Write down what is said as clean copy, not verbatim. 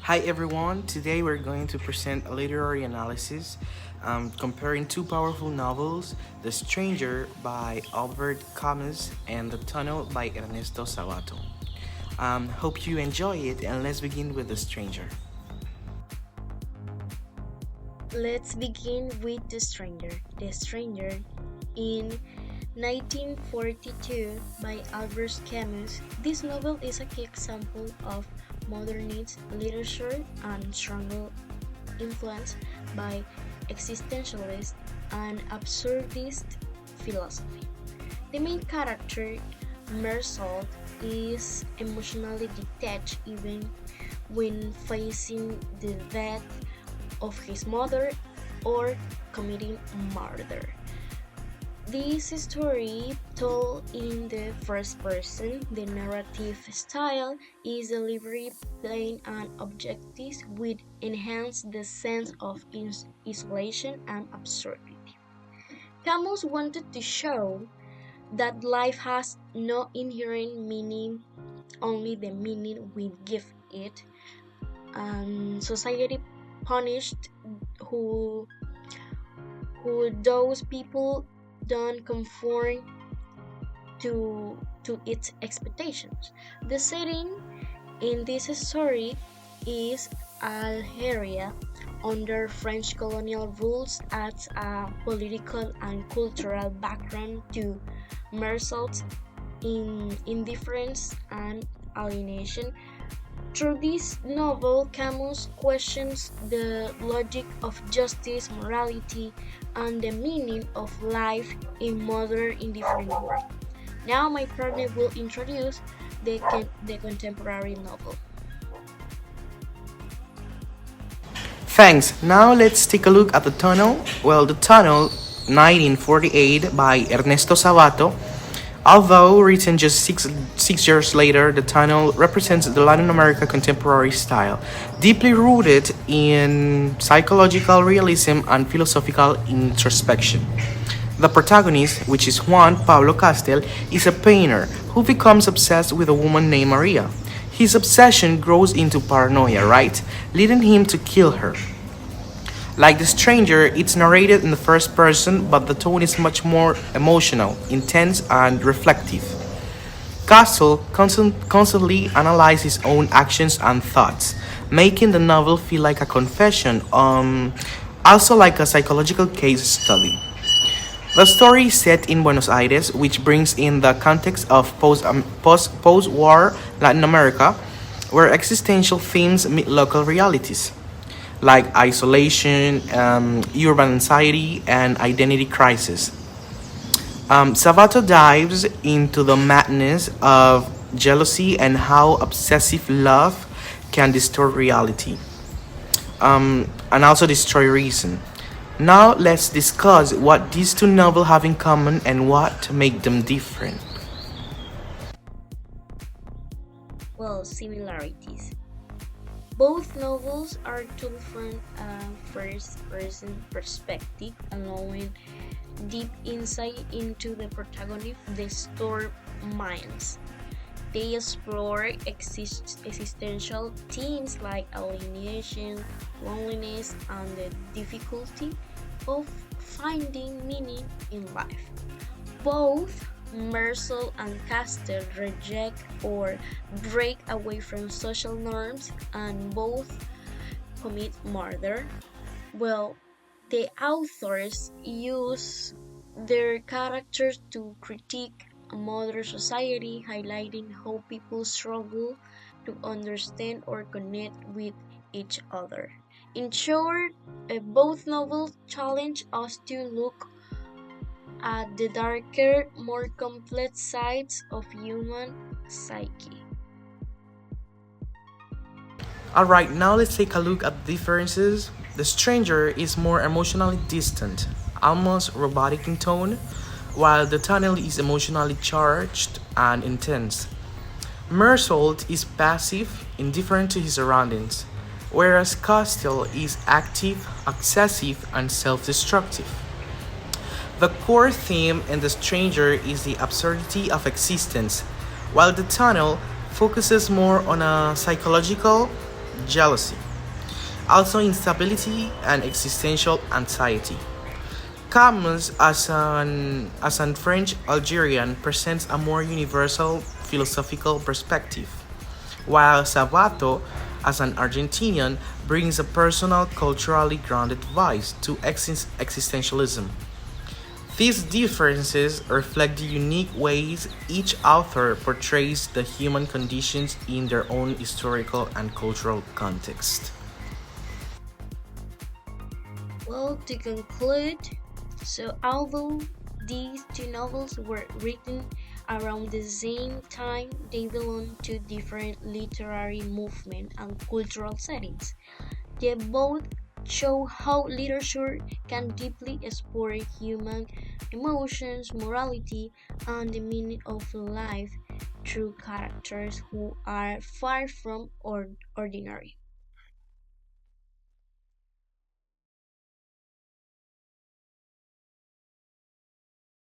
Hi everyone, today we're going to present a literary analysis comparing two powerful novels, The Stranger by Albert Camus and The Tunnel by Ernesto Sabato. Hope you enjoy it, and let's begin with The Stranger. Let's begin with The Stranger. The Stranger in 1942 by Albert Camus. This novel is a key example of modernist literature and strongly influenced by existentialist and absurdist philosophy. The main character, Marcel, is emotionally detached even when facing the death of his mother or committing murder. This story, told in the first person, the narrative style is delivery plain and objective, which enhance the sense of isolation and absurdity. Camus wanted to show that life has no inherent meaning, only the meaning we give it, and society punished who those people don't conform to its expectations. The setting in this story is Algeria under French colonial rules, adds a political and cultural background to Marcel's indifference and alienation. Through this novel, Camus questions the logic of justice, morality, and the meaning of life in modern indifferent world. Now, my partner will introduce the contemporary novel. Thanks. Now let's take a look at The Tunnel. Well, The Tunnel, 1948 by Ernesto Sabato. Although written just six years later, The Tunnel represents the Latin America contemporary style, deeply rooted in psychological realism and philosophical introspection. The protagonist, which is Juan Pablo Castel, is a painter who becomes obsessed with a woman named Maria. His obsession grows into paranoia, right? Leading him to kill her. Like The Stranger, it's narrated in the first person, but the tone is much more emotional, intense, and reflective. Castle constantly analyzes his own actions and thoughts, making the novel feel like a confession, also like a psychological case study. The story is set in Buenos Aires, which brings in the context of post-war Latin America, where existential themes meet local realities like isolation, urban anxiety, and identity crisis. Savato dives into the madness of jealousy and how obsessive love can distort reality, and also destroy reason. Now let's discuss what these two novels have in common and what make them different. Well, similarities. Both novels are told from a first person perspective, allowing deep insight into the protagonist, the story minds. They explore existential themes like alienation, loneliness, and the difficulty of finding meaning in life. Both Marcel and Castor reject or break away from social norms, and both commit murder. Well, the authors use their characters to critique modern society, highlighting how people struggle to understand or connect with each other. In short, both novels challenge us to look at the darker, more complex sides of human psyche. Alright, now let's take a look at the differences. The Stranger is more emotionally distant, almost robotic in tone, while The Tunnel is emotionally charged and intense. Mersault is passive, indifferent to his surroundings, whereas Castile is active, excessive, and self destructive. The core theme in The Stranger is the absurdity of existence, while The Tunnel focuses more on a psychological jealousy, also instability and existential anxiety. Camus, as an French Algerian, presents a more universal philosophical perspective, while Sabato, as an Argentinian, brings a personal, culturally grounded vibe to existentialism. These differences reflect the unique ways each author portrays the human conditions in their own historical and cultural context. Well, to conclude, so although these two novels were written around the same time, they belong to different literary movement and cultural settings. They both show how literature can deeply explore human emotions, morality, and the meaning of life through characters who are far from ordinary.